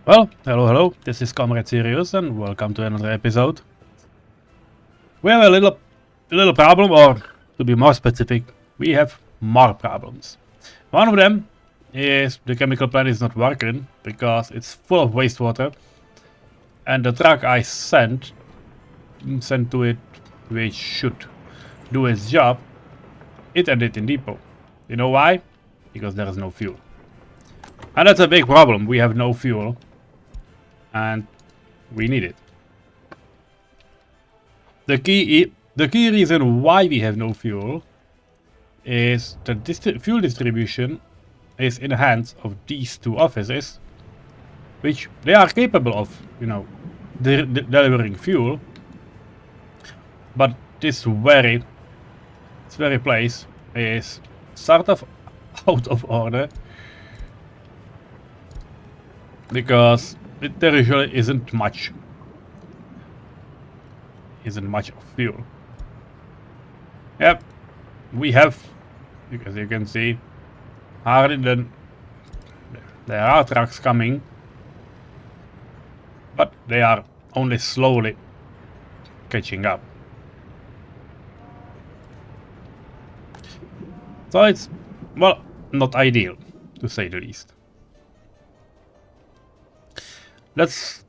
Well, hello, this is comrade-Sirius and welcome to another episode. We have a little problem, or to be more specific, we have more problems. One of them is the chemical plant is not working because it's full of wastewater, and the truck I sent to it, which should do its job, it ended in depot. You know why? Because there is no fuel. And that's a big problem. We have no fuel. And we need it. The key reason why we have no fuel is that fuel distribution is in the hands of these two offices, which they are capable of, delivering fuel. But this very place is sort of out of order because there usually isn't much of fuel. Yep, we have, as you can see, there are trucks coming, but they are only slowly catching up. So it's, well, not ideal, to say the least. That's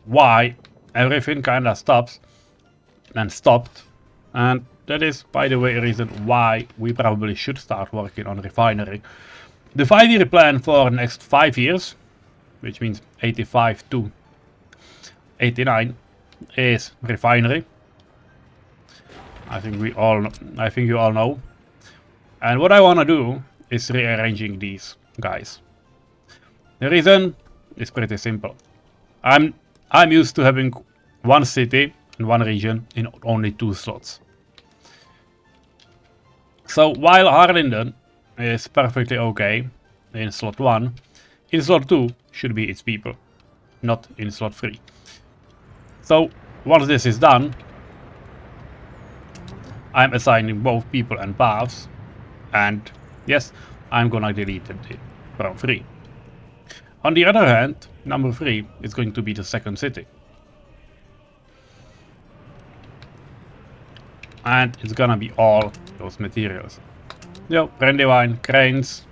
why everything kinda stopped, and that is, by the way, a reason why we probably should start working on refinery. The 5-year plan for the next 5 years, which means 85 to 89, is refinery. I think you all know. And what I wanna do is rearranging these guys. The reason is pretty simple. I'm used to having one city and one region in only 2 slots. So while Harlingen is perfectly okay in slot 1, in slot 2 should be its people, not in slot 3. So once this is done, I'm assigning both people and paths, and yes, I'm gonna delete it from 3. On the other hand, number 3 is going to be the second city. And it's gonna be all those materials. Brandywine, cranes.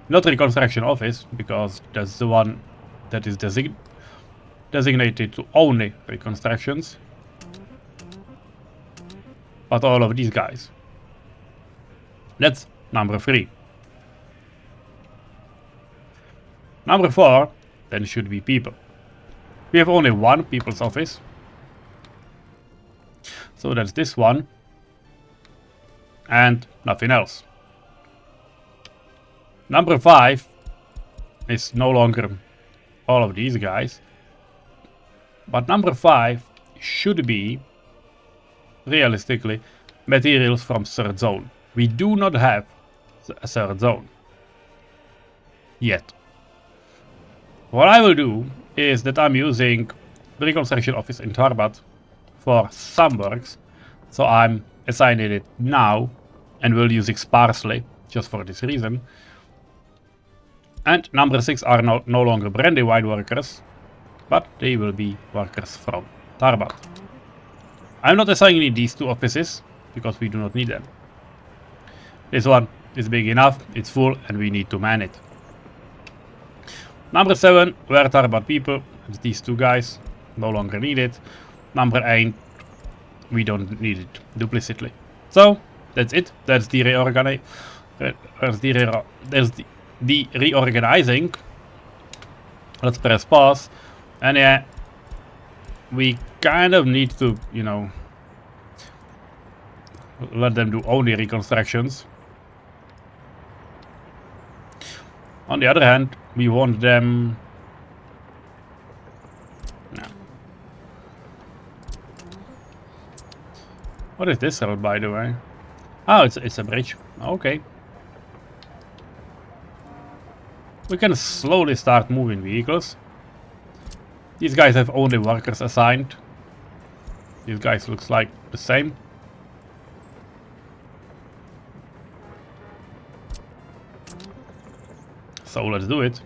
Not reconstruction office, because that's the one that is designated to only reconstructions. But all of these guys. That's number 3. Number 4 then should be people. We have only one people's office. So that's this one. And nothing else. Number 5 is no longer all of these guys. But number 5 should be, realistically, materials from third zone. We do not have a third zone. Yet. What I will do is that I'm using the reconstruction office in Tarbat for some works. So I'm assigning it now and will use it sparsely just for this reason. And number 6 are no longer Brandywine workers, but they will be workers from Tarbat. I'm not assigning these 2 offices because we do not need them. This one is big enough, it's full, and we need to man it. Number 7, where Tarbat people, it's these 2 guys, no longer needed. Number 8, we don't need it duplicitly. So, that's it. That's the reorganizing. Let's press pause. And yeah, we kind of need to, let them do only reconstructions. On the other hand, we want them... No. What is this road, by the way? Oh, it's a bridge. Okay. We can slowly start moving vehicles. These guys have only workers assigned. These guys looks like the same. So let's do it.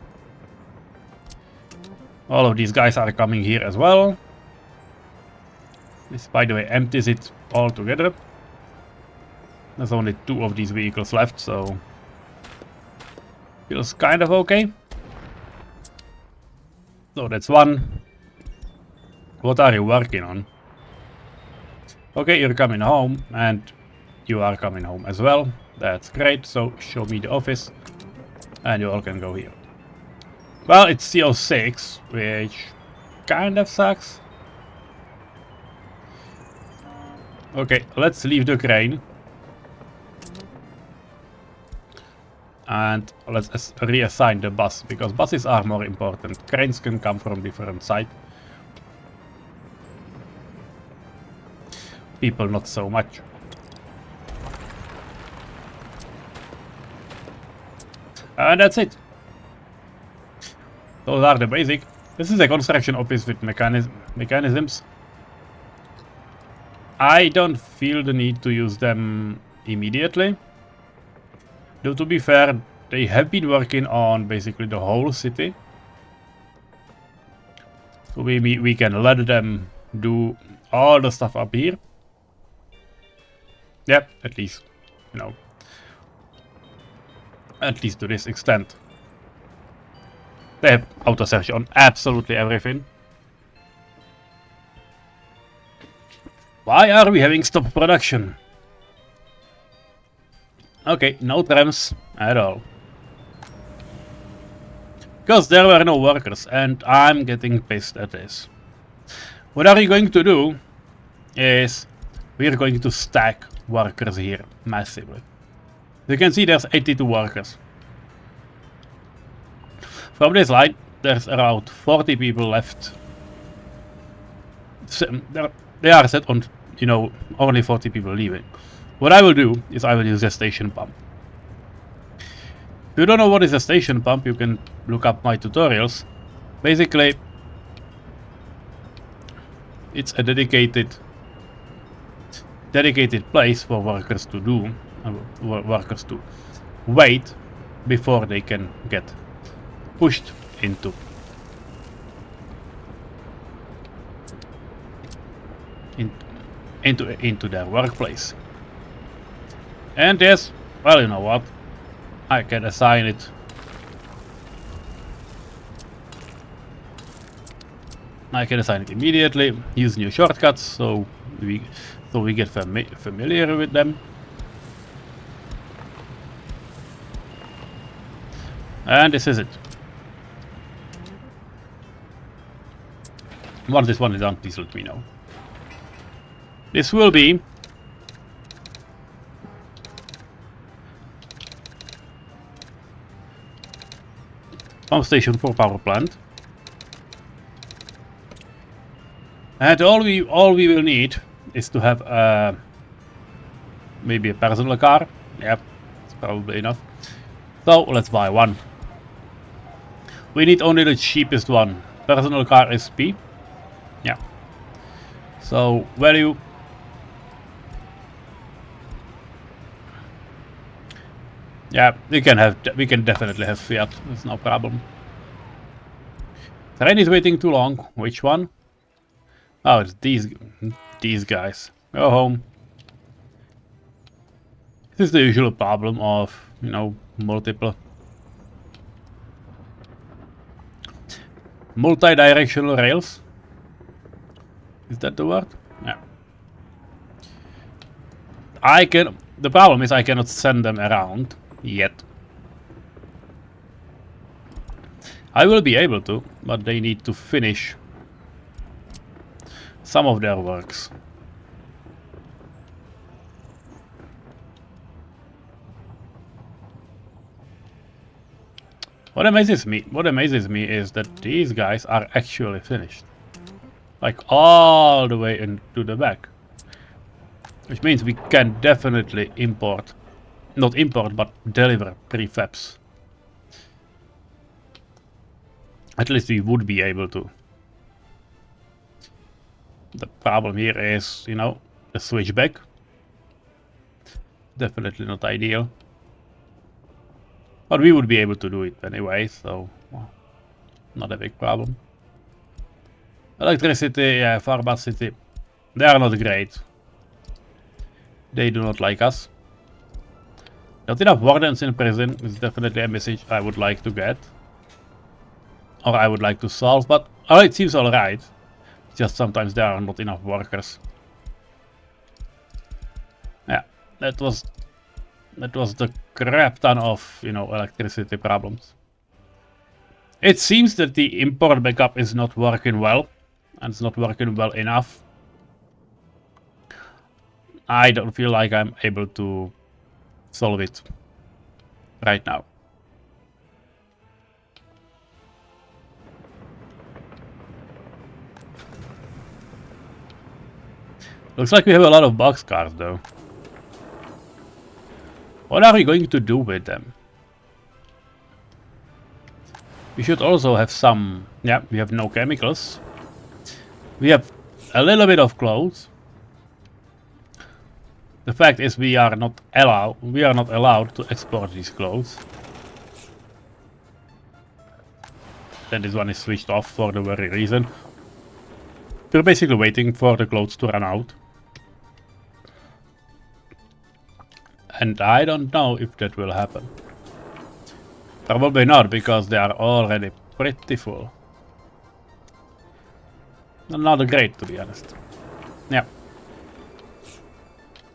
All of these guys are coming here as well. This, by the way, empties it all together. There's only 2 of these vehicles left, so feels kind of okay. So that's 1. What are you working on? Okay, you're coming home, and you are coming home as well. That's great, so show me the office, and you all can go here. Well, it's CO6, which kind of sucks. Okay, let's leave the crane. And let's reassign the bus, because buses are more important. Cranes can come from different sides. People not so much. And that's it. Those are the basic. This is a construction office with mechanisms. I don't feel the need to use them immediately. Though to be fair, they have been working on basically the whole city. So we can let them do all the stuff up here. Yep, at least, you know. At least to this extent. They have auto search on absolutely everything. Why are we having stop production? Okay, no trams at all. Because there were no workers, and I'm getting pissed at this. What are you going to do is we're going to stack workers here massively. You can see there's 82 workers. From this line, there's around 40 people left. So, they are set on, you know, only 40 people leaving. What I will do is I will use a station pump. If you don't know what is a station pump, you can look up my tutorials. Basically, it's a dedicated place for workers to do, workers to wait before they can get pushed into their workplace. And yes, well, you know what, I can assign it. I can assign it immediately, use new shortcuts, so we get familiar with them. And this is it. Once this one is done, please let me know. This will be pump station for power plant. And all we will need is to have maybe a personal car. Yep, it's probably enough. So let's buy one. We need only the cheapest one. Personal car is P. Yeah. So value. Yeah, we can definitely have Fiat. That's no problem. Train is waiting too long. Which one? Oh, it's these guys. Go home. This is the usual problem of, you know, multi-directional rails. Is that the word? Yeah. The problem is I cannot send them around yet. I will be able to, but they need to finish some of their works. What amazes me is that these guys are actually finished. Like all the way into the back. Which means we can definitely import, not import, but deliver prefabs. At least we would be able to. The problem here is, you know, the switchback. Definitely not ideal. But we would be able to do it anyway, so well, not a big problem. Electricity, yeah, pharmacy, they are not great. They do not like us. Not enough wardens in prison is definitely a message I would like to get. Or I would like to solve, but oh, it seems alright. Just sometimes there are not enough workers. Yeah, that was the crap ton of, you know, electricity problems. It seems that the import backup is not working well, and it's not working well enough. I don't feel like I'm able to solve it right now. Looks like we have a lot of boxcars though. What are we going to do with them? We should also have some... Yeah, we have no chemicals. We have a little bit of clothes. The fact is we are not allowed to export these clothes. Then this one is switched off for the very reason. We're basically waiting for the clothes to run out. And I don't know if that will happen. Probably not, because they are already pretty full. Not great, to be honest. Yeah.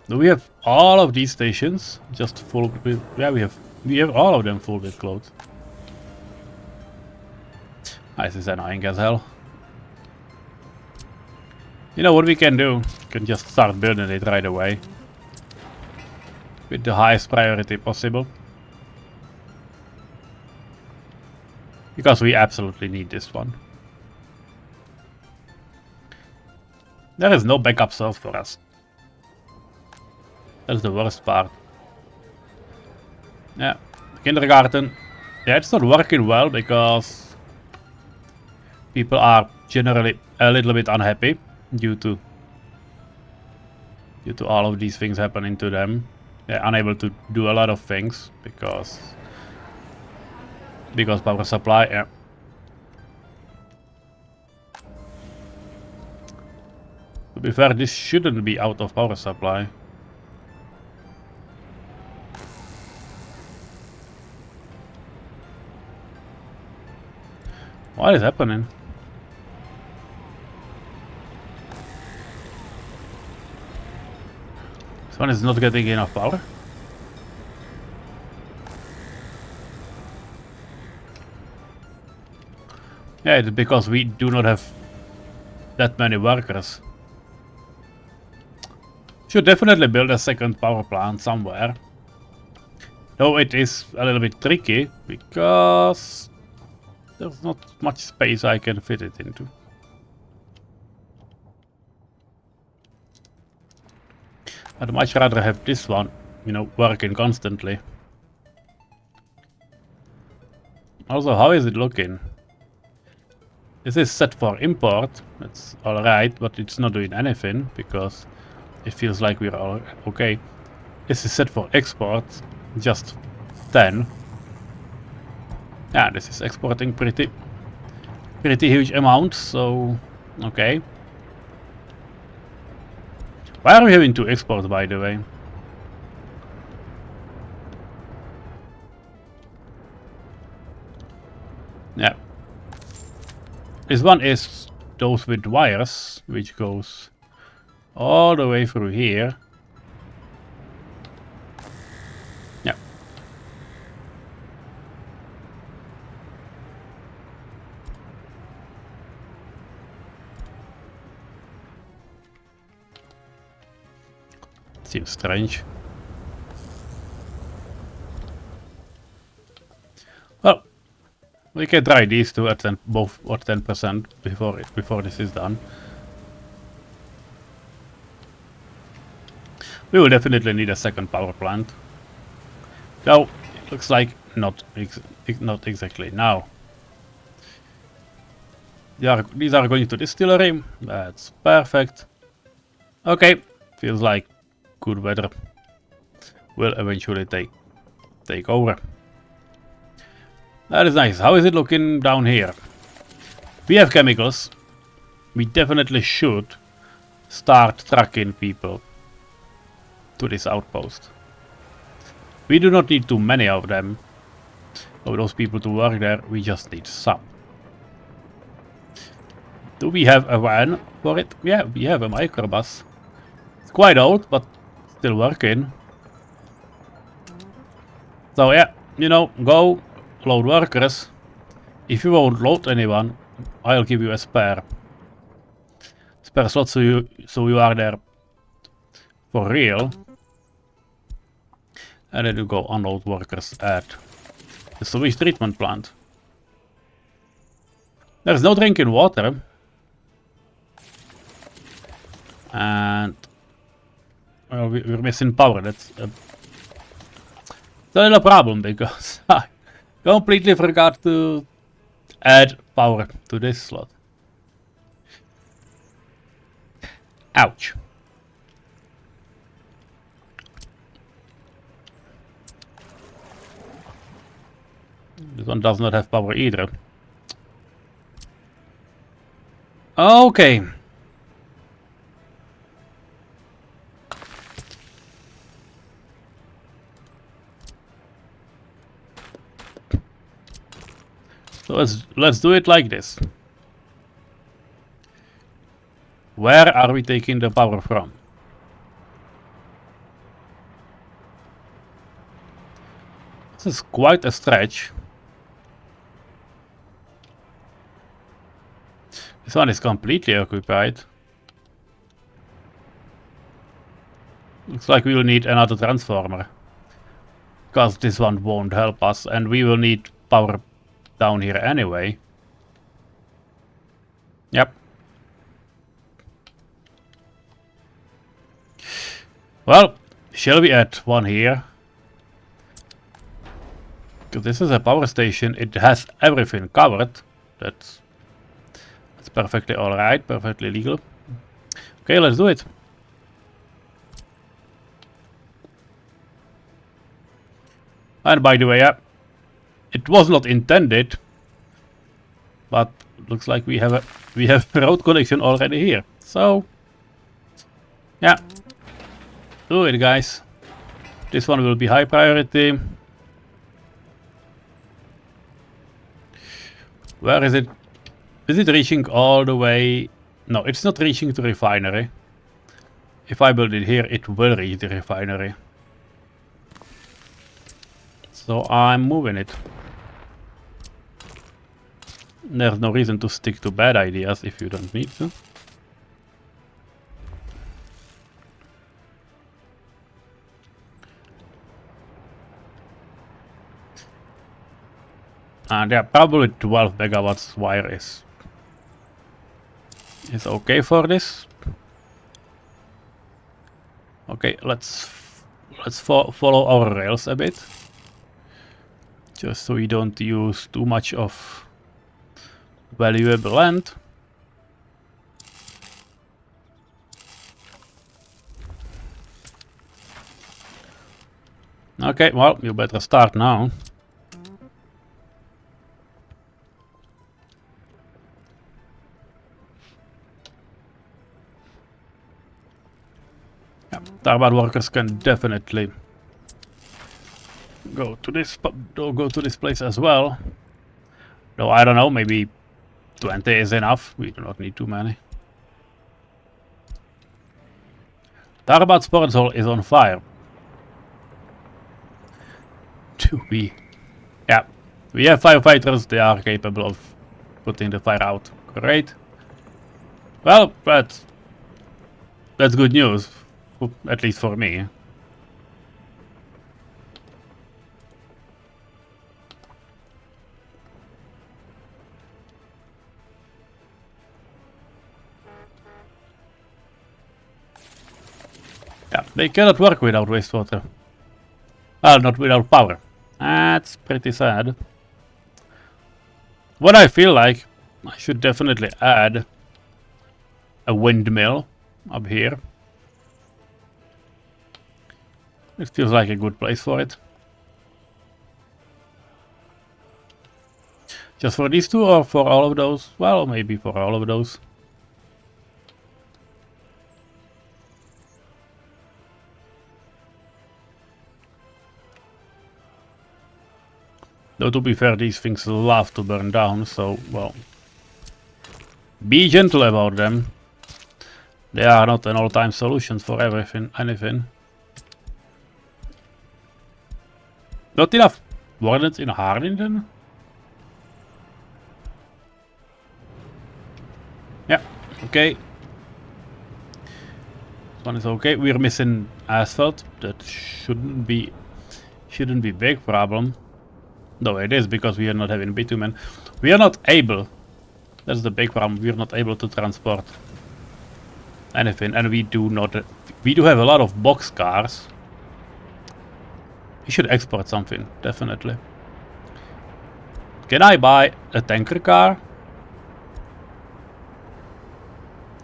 Do we have all of these stations just full with... Yeah, we have all of them full with clothes. This is annoying as hell. You know what we can do? We can just start building it right away. With the highest priority possible. Because we absolutely need this one. There is no backup source for us. That's the worst part. Yeah, kindergarten. Yeah, it's not working well because people are generally a little bit unhappy due to all of these things happening to them. They're unable to do a lot of things because power supply. Yeah. To be fair, this shouldn't be out of power supply. What is happening? This one is not getting enough power. Yeah, it's because we do not have that many workers. Should definitely build a second power plant somewhere. Though it is a little bit tricky because there's not much space I can fit it into. I'd much rather have this one, you know, working constantly. Also, how is it looking? This is set for import, that's alright, but it's not doing anything because it feels like we're all okay. This is set for export, just 10. Yeah, this is exporting pretty huge amounts, so okay. Why are we having to export, by the way? Yeah. This one is those with wires, which goes all the way through here. Yeah. Seems strange. Well, we can try these two at both at 10% before this is done. We will definitely need a second power plant. Though it looks like not exactly now. These are going to distillery. That's perfect. Okay, feels like good weather will eventually take over. That is nice. How is it looking down here? We have chemicals. We definitely should start tracking people to this outpost. We do not need too many of them, of those people to work there. We just need some. Do we have a van for it? Yeah, we have a microbus. It's quite old, but still working. So yeah, you know, go load workers. If you won't load anyone, I'll give you a spare slot, so you are there for real. And then you go unload workers at the sewage treatment plant. There's no drinking water. And well, we're missing power. That's a little problem because I completely forgot to add power to this slot. Ouch. This one does not have power either. Okay. So let's do it like this. Where are we taking the power from? This is quite a stretch. This one is completely occupied. Looks like we will need another transformer, because this one won't help us, and we will need power down here anyway. Yep. Well, shall we add one here? Because this is a power station, it has everything covered. That's perfectly alright, perfectly legal. Okay, let's do it. And by the way, yeah, it was not intended, but looks like we have a road connection already here. So yeah, do it, guys. This one will be high priority. Where is it? Is it reaching all the way? No, it's not reaching the refinery. If I build it here, it will reach the refinery. So I'm moving it. There's no reason to stick to bad ideas if you don't need to. And yeah, probably 12 megawatts wire is okay for this. Okay, let's follow our rails a bit, just so we don't use too much of valuable land. Okay, well, you better start now. Turbine workers can definitely go to this place as well. Though I don't know, maybe 20 is enough. We do not need too many. Turbine storage hole is on fire. Yeah, we have firefighters. They are capable of putting the fire out. Great. Well, that's good news. At least for me. Yeah, they cannot work without wastewater. Well, not without power. That's pretty sad. What I feel like, I should definitely add a windmill up here. It feels like a good place for it. Just for these two or for all of those? Well, maybe for all of those. Though to be fair, these things love to burn down, so, well, be gentle about them. They are not an all-time solution for anything. Not enough wardens in Harlingen? Yeah, okay. This one is okay. We're missing asphalt. That shouldn't be big problem. No, it is because we are not having bitumen. We are not able. That's the big problem. We are not able to transport anything, and we do not. We do have a lot of box cars. We should export something, definitely. Can I buy a tanker car?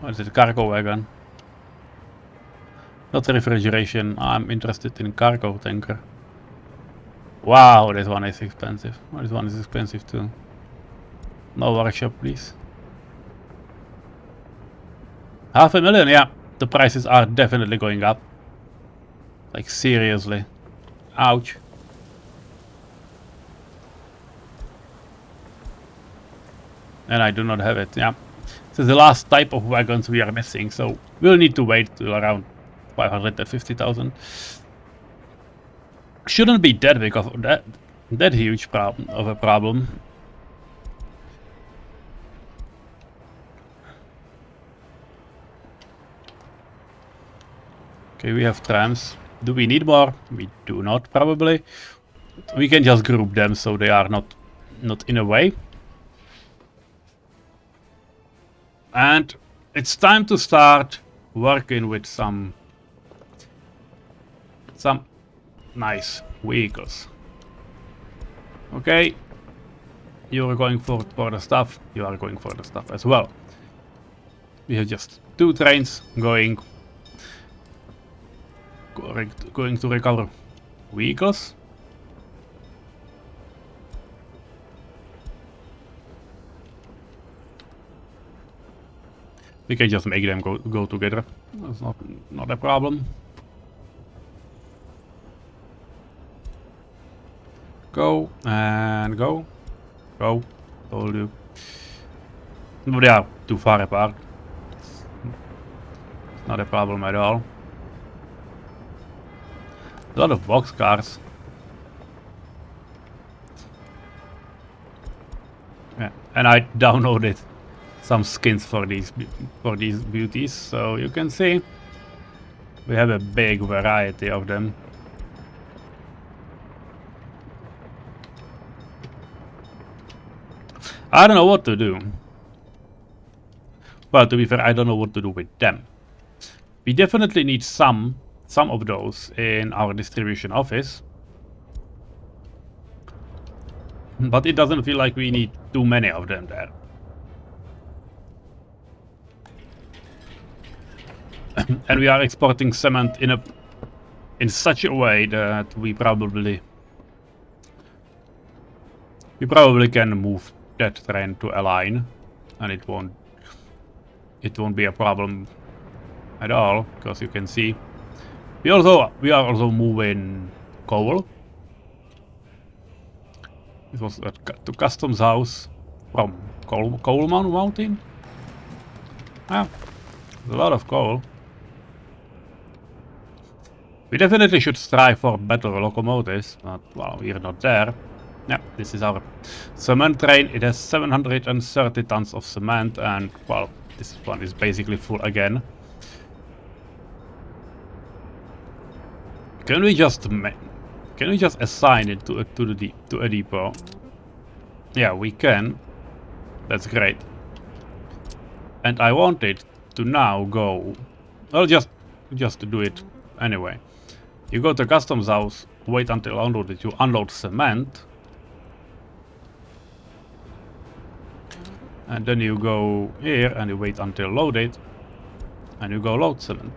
Or is it a cargo wagon? Not refrigeration. I'm interested in cargo tanker. Wow, this one is expensive. Oh, this one is expensive too. No workshop, please. 500,000, yeah. The prices are definitely going up. Like, seriously. Ouch. And I do not have it, yeah. This is the last type of wagons we are missing, so we'll need to wait till around 550,000. Shouldn't be that big of that huge problem. Okay, we have trams. Do we need more? We do not, probably. We can just group them so they are not in a way. And it's time to start working with some nice vehicles. Okay, you are going for the stuff. You are going for the stuff as well. We have just 2 trains going to recover vehicles. We can just make them go together. That's not a problem. Go and go. Go. Told you. But they are too far apart. It's not a problem at all. A lot of box cars. Yeah, and I downloaded some skins for these beauties, so you can see we have a big variety of them. I don't know what to do. Well, to be fair, I don't know what to do with them. We definitely need some of those in our distribution office. But it doesn't feel like we need too many of them there. And we are exporting cement in such a way that we probably can move that train to a line, and it won't be a problem at all, because you can see we are also moving coal. It was to customs house from coal mountain. Ah, a lot of coal. We definitely should strive for better locomotives, but well, we're not there. Yeah, this is our cement train. It has 730 tons of cement, and well, this one is basically full again. Can we just assign it to a depot? Yeah, we can. That's great. And I want it to now go. I'll just do it anyway. You go to customs house, wait until unloaded, you unload cement. And then you go here and you wait until loaded. And you go load cement.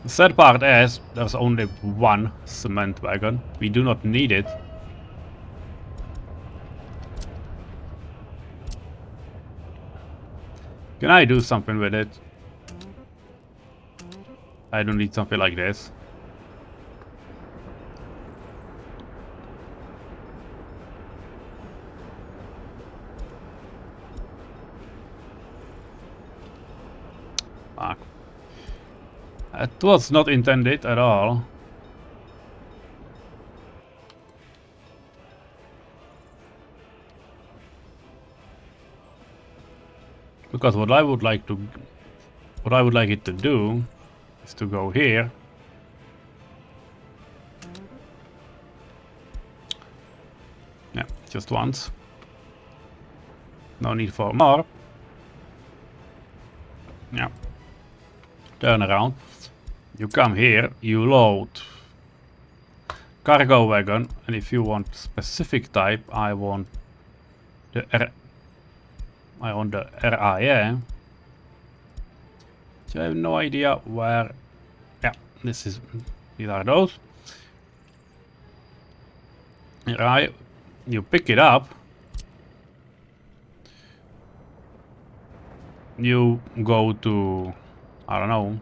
The sad part is there's only one cement wagon. We do not need it. Can I do something with it? I don't need something like this. Fuck. That was not intended at all. Because what I would like it to do is to go here. Yeah, just once. No need for more. Yeah. Turn around. You come here, you load cargo wagon, and if you want specific type, I want the RIA. So I have no idea where. Yeah, these are those. Right, you pick it up. You go to, I don't know.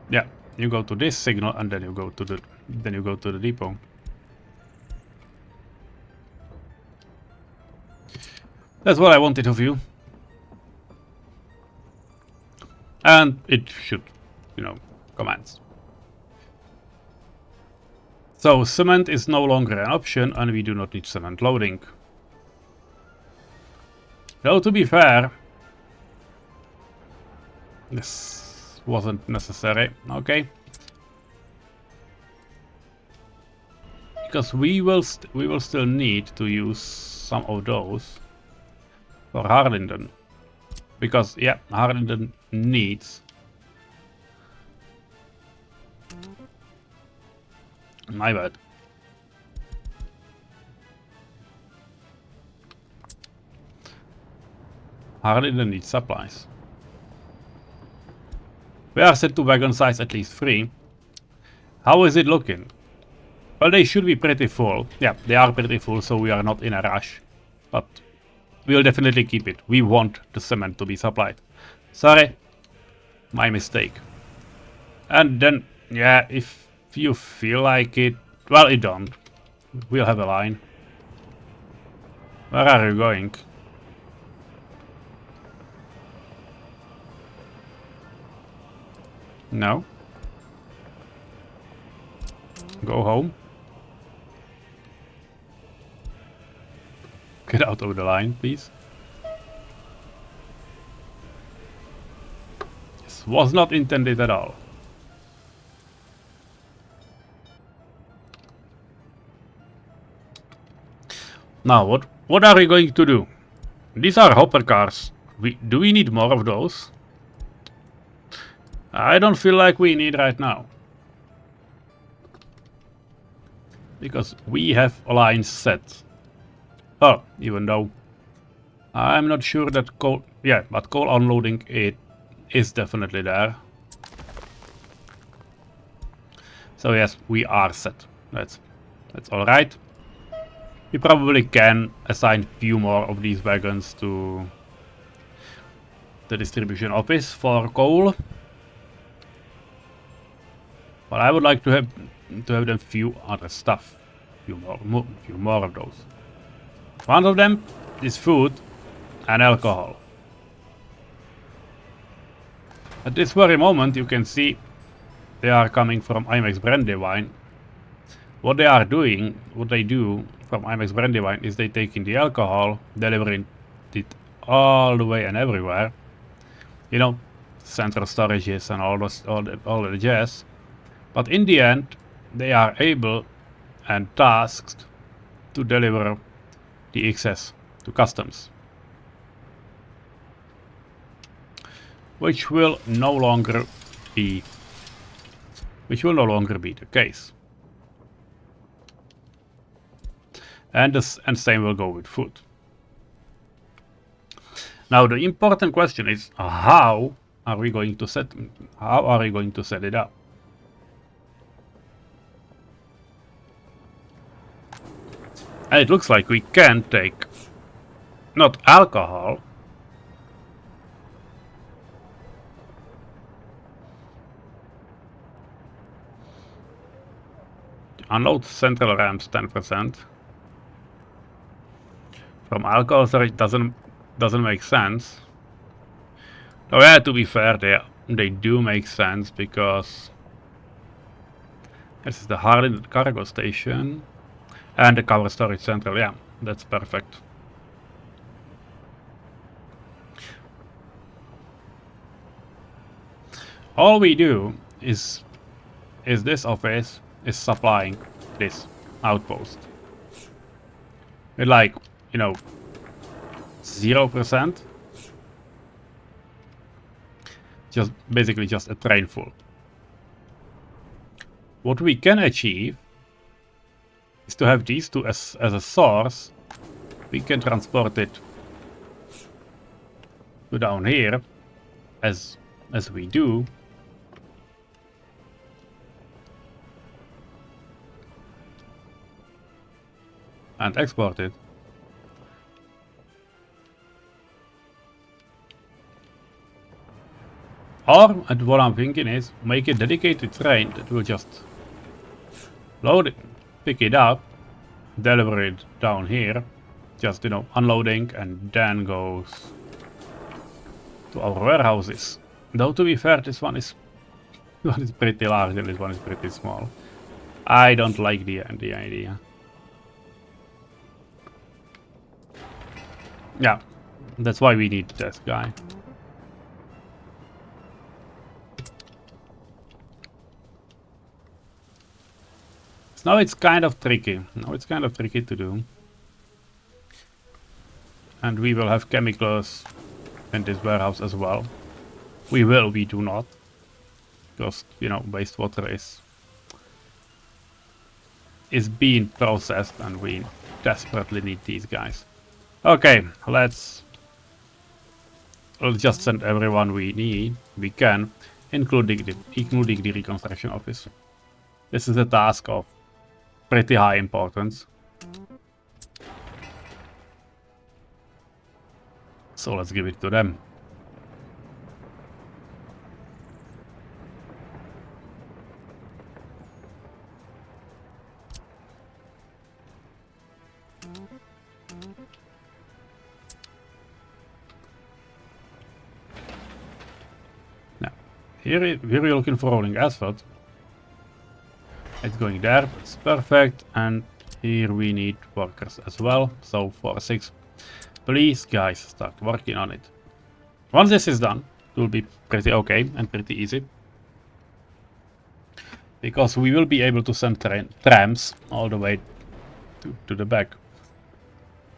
Yeah, you go to this signal and then you go to the depot. That's what I wanted of you. And it should, commence. So cement is no longer an option and we do not need cement loading. Though to be fair, this wasn't necessary, okay? Because we will still need to use some of those for Harlingen. Because yeah, Harlingen needs my bad. Harlingen needs supplies. We are set to wagon size at least 3. How is it looking? Well, they should be pretty full. Yeah, they are pretty full, so we are not in a rush. But we'll definitely keep it. We want the cement to be supplied. Sorry, my mistake. And then, yeah, if you feel like it, well, it don't. We'll have a line. Where are you going? No. Go home. Get out of the line, please. This was not intended at all. Now, what are we going to do? These are hopper cars. Do we need more of those? I don't feel like we need right now. Because we have lines set. Oh, even though I'm not sure that coal, yeah, but coal unloading it is definitely there. So yes, we are set. That's all right. We probably can assign few more of these wagons to the distribution office for coal. But I would like to have them few other stuff, few more of those. One of them is food and alcohol. At this very moment, you can see they are coming from IMAX Brandywine. What they do from IMAX Brandywine is they take in the alcohol, delivering it all the way and everywhere. You know, central storages and all the jazz. But in the end, they are able and tasked to deliver the excess to customs, which will no longer be the case. And same will go with food. Now the important question is, how are we going to set it up? And it looks like we can take not alcohol, Unload central ramps 10%. From alcohol storage doesn't make sense. Oh yeah, to be fair, they do make sense because this is the hardened cargo station and the cover storage central. Yeah, that's perfect. All we do is this office is supplying this outpost with, like, you know, 0%. Just basically just a train full. What we can achieve is to have these two as a source. We can transport it to down here as we do. And export it. Or, and what I'm thinking is, make a dedicated train that will just load it, pick it up, deliver it down here, just, you know, unloading, and then goes to our warehouses. Though, to be fair, this one is pretty large and this one is pretty small. I don't like the idea. Yeah, that's why we need this guy. Now it's kind of tricky. Now it's kind of tricky to do. And we will have chemicals in this warehouse as well. We do not. Because, you know, wastewater is being processed and we desperately need these guys. Okay, let's just send everyone we can, including the reconstruction office. This is a task of pretty high importance. So let's give it to them. Now, here we're looking for rolling asphalt. It's going there, it's perfect, and here we need workers as well. So 4-6, please guys, start working on it. Once this is done, it will be pretty okay and pretty easy. Because we will be able to send trams all the way to the back.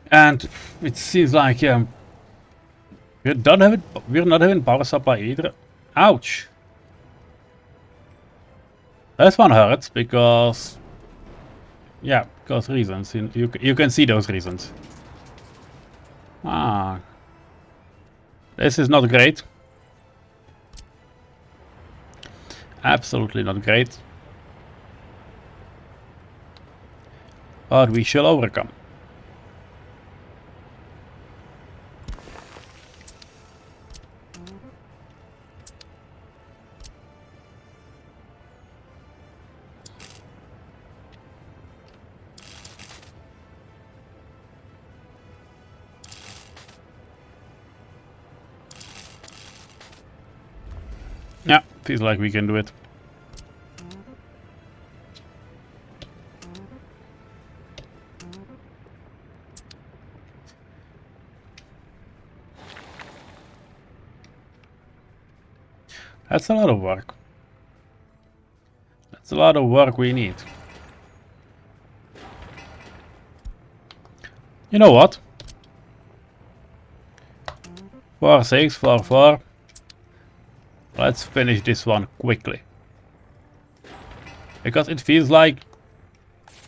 And it seems like we're not having power supply either. Ouch! This one hurts because, yeah, because reasons. You can see those reasons. Ah, this is not great. Absolutely not great. But we shall overcome. Yeah, feels like we can do it. That's a lot of work. That's a lot of work we need. You know what? 4-6, 4-4. Let's finish this one quickly. Because it feels like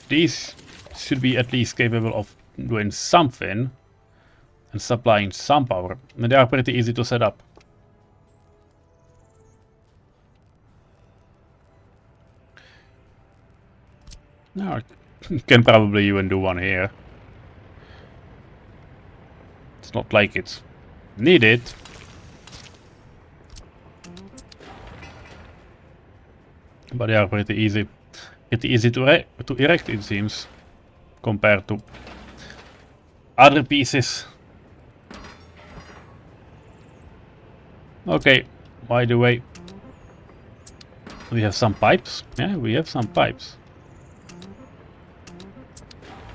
these should be at least capable of doing something and supplying some power. And they are pretty easy to set up. Now I can probably even do one here. It's not like it's needed. But they are pretty easy. pretty easy to erect, it seems, compared to other pieces. Okay, by the way, we have some pipes. Yeah, we have some pipes.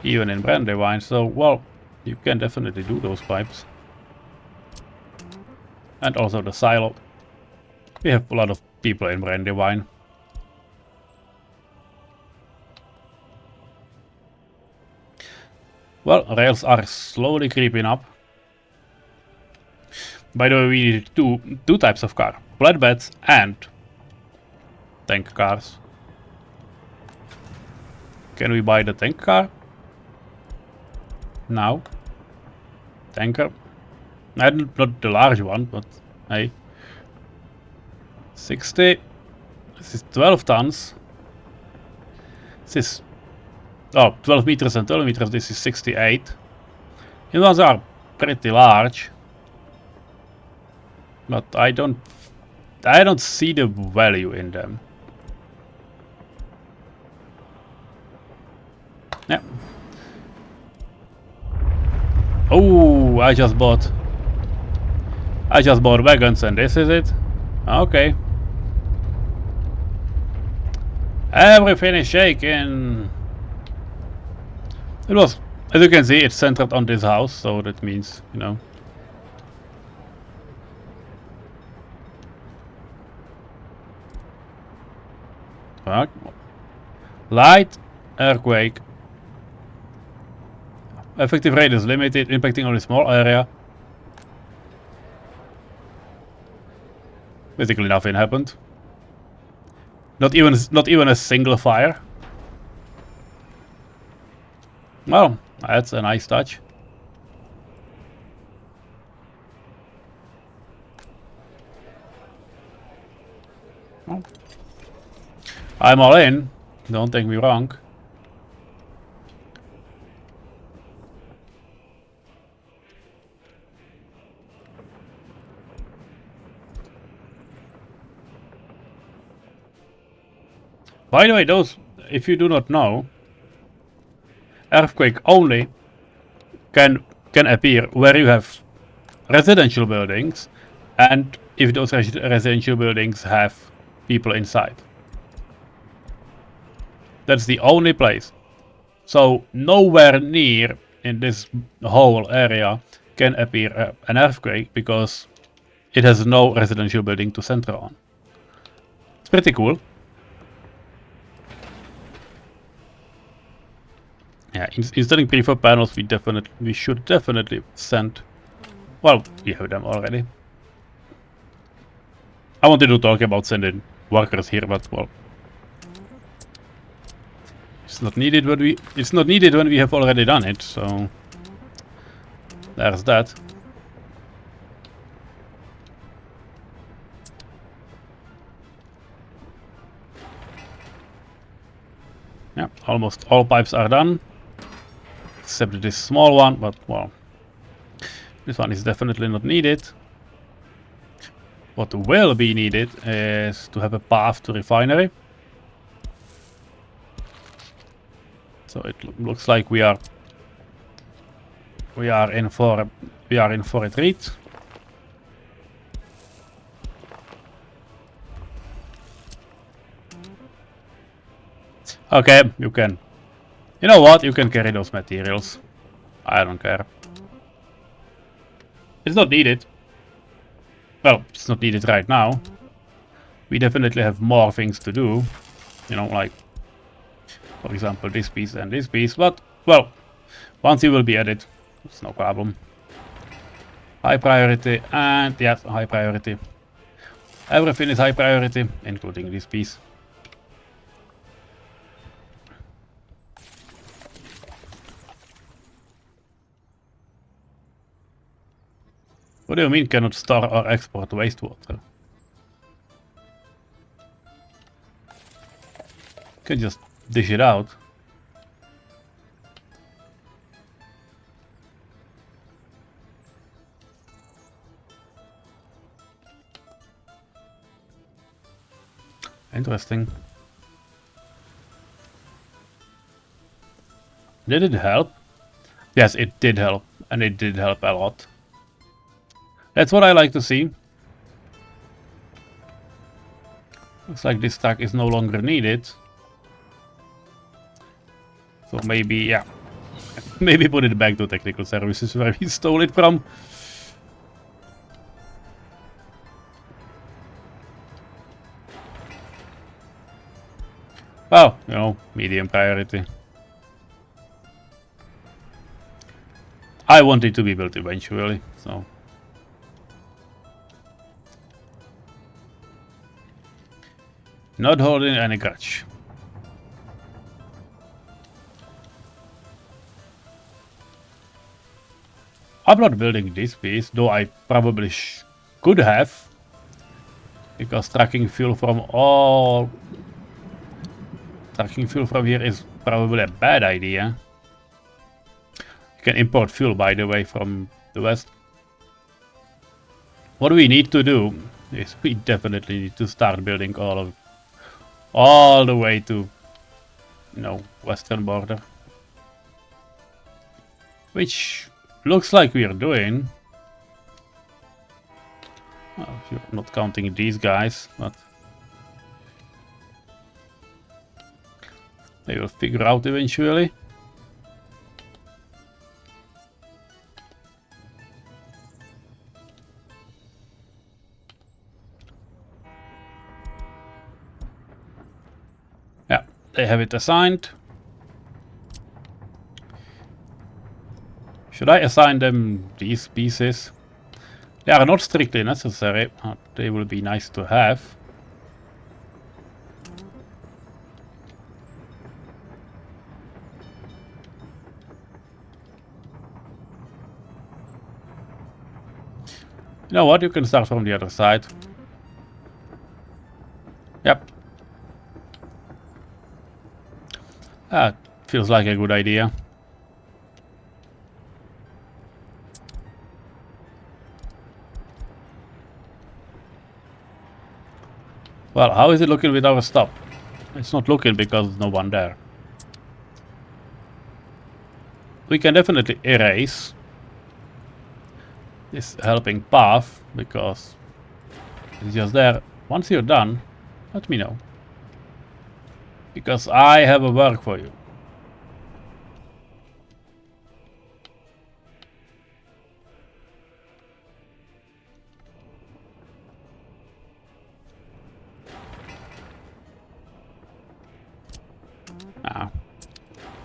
Even in Brandywine, so, well, you can definitely do those pipes. And also the silo. We have a lot of people in Brandywine. Well, rails are slowly creeping up. By the way, we need two types of car. Flatbeds and tank cars. Can we buy the tank car? Now. Tanker. Not the large one, but hey. 60. This is 12 tons. This is... oh, 12 meters and 12 meters. This is 68. These ones are pretty large. But I don't see the value in them. Yeah. Oh, I just bought wagons and this is it. Okay. Everything is shaking. It was, as you can see, it's centered on this house, so that means, you know. Light earthquake. Effective radius limited, impacting only small area. Basically nothing happened. Not even a single fire. Well, that's a nice touch. Well, I'm all in, don't take me wrong. By the way, those, if you do not know, earthquake only can appear where you have residential buildings, and if those residential buildings have people inside. That's the only place. So nowhere near in this whole area can appear an earthquake because it has no residential building to center on. It's pretty cool. Yeah, installing prefab panels, we should definitely send. Well, we have them already. I wanted to talk about sending workers here, but well, it's not needed when we have already done it. So there's that. Yeah, almost all pipes are done. Except this small one, but well, this one is definitely not needed. What will be needed is to have a path to refinery. So it looks like we are in for a treat. Okay, you can. You know what? You can carry those materials. I don't care. It's not needed. Well, it's not needed right now. We definitely have more things to do. You know, like, for example, this piece and this piece. But, well, once it will be added, it's no problem. High priority and, yes, high priority. Everything is high priority, including this piece. What do you mean cannot store or export wastewater? You can just dish it out. Interesting. Did it help? Yes, it did help, and it did help a lot. That's what I like to see. Looks like this stack is no longer needed. So maybe, yeah. Maybe put it back to technical services where we stole it from. Well, you know, medium priority. I want it to be built eventually, so. Not holding any grudge. I'm not building this piece, though I probably could have. Because tracking fuel from here is probably a bad idea. You can import fuel, by the way, from the west. What we need to do is we definitely need to start building all the way to, you know, western border. Which looks like we are doing. Well, if you're not counting these guys, but they will figure out eventually. Yeah, they have it assigned. Should I assign them these pieces? They are not strictly necessary, but they will be nice to have. You know what, you can start from the other side. Yep. That feels like a good idea. Well, how is it looking with our stop? It's not looking because there's no one there. We can definitely erase this helping path because it's just there. Once you're done, let me know. Because I have a work for you.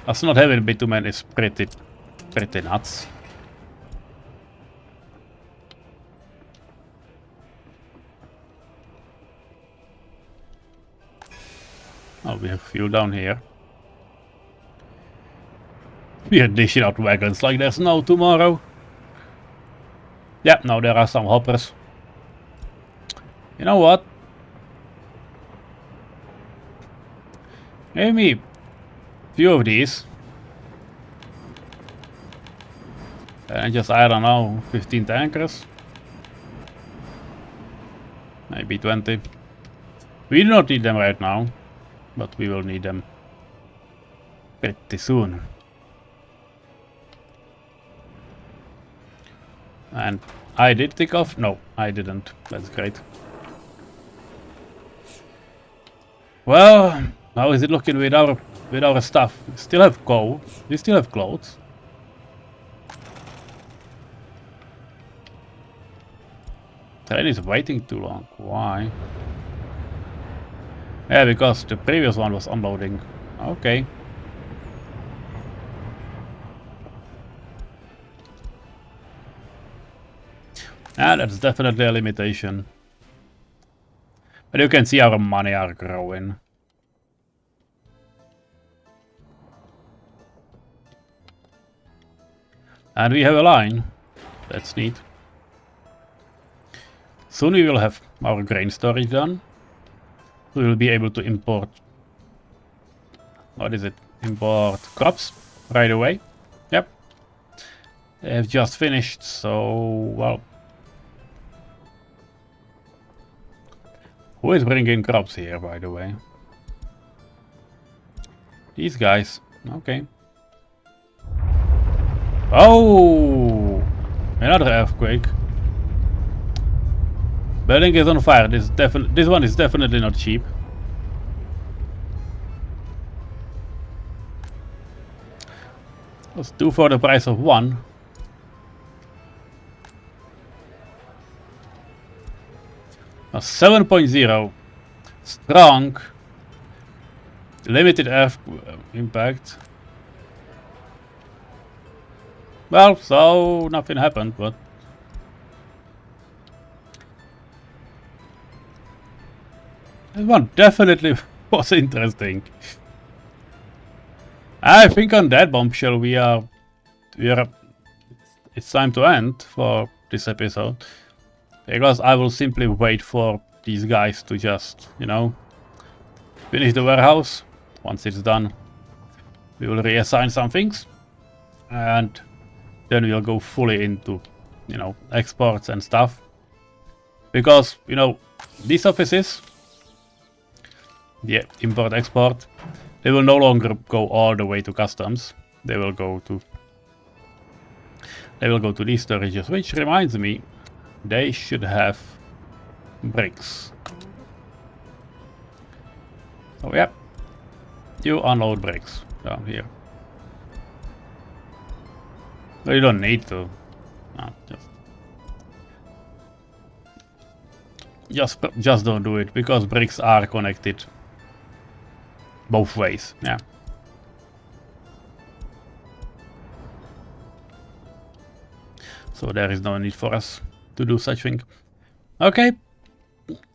Us not having bitumen is pretty nuts. Oh, we have fuel down here. We are dishing out wagons like there's no tomorrow. Yeah, now there are some hoppers. You know what? Give me a few of these. And just, I don't know, 15 tankers. Maybe 20. We do not need them right now, but we will need them pretty soon. And I did take off? No, I didn't. That's great. Well, how is it looking with our stuff? We still have coal. We still have clothes. Train is waiting too long. Why? Yeah, because the previous one was unloading. Okay. Yeah, that's definitely a limitation. But you can see our money are growing. And we have a line. That's neat. Soon we will have our grain storage done. We will be able to import... What is it? Import crops right away. Yep. They have just finished, so... well... Who is bringing crops here, by the way? These guys. Okay. Oh! Another earthquake. Building is on fire. This one is definitely not cheap. That's 2 for the price of 1. A 7.0. Strong. Limited earth impact. Well, so nothing happened, but this one definitely was interesting. I think on that bombshell it's time to end for this episode, because I will simply wait for these guys to just, you know, finish the warehouse. Once it's done, we will reassign some things, and then we'll go fully into, you know, exports and stuff, because, you know, these offices, the import export, they will no longer go all the way to customs. They will go to these storages, which reminds me, they should have bricks. So yeah, you unload bricks down here. No, you don't need to. No, just don't do it, because bricks are connected both ways. Yeah. So there is no need for us to do such thing. Okay,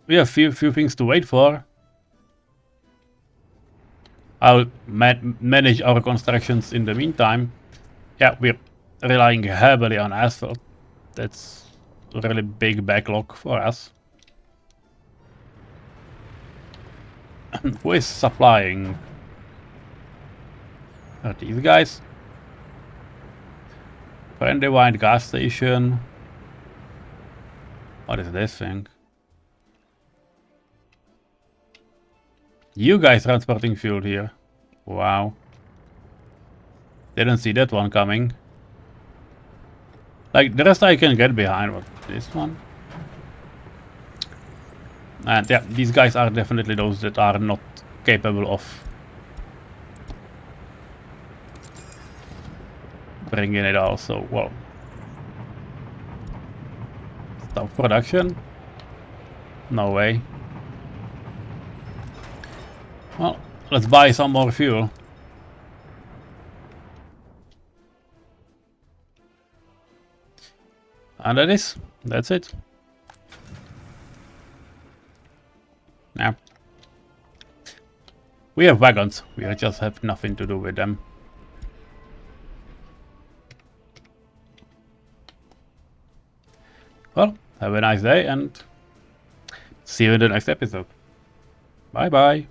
we have few things to wait for. I'll manage our constructions in the meantime. Yeah, we're relying heavily on asphalt. That's a really big backlog for us. Who is supplying? Are these guys? Friendly wine gas station. What is this thing? You guys transporting fuel here. Wow. Didn't see that one coming. Like, the rest I can get behind, but this one? And yeah, these guys are definitely those that are not capable of bringing it all, so, well. Stop production? No way. Well, let's buy some more fuel. And that's it. Yeah. We have wagons, we just have nothing to do with them. Well, have a nice day and see you in the next episode. Bye bye.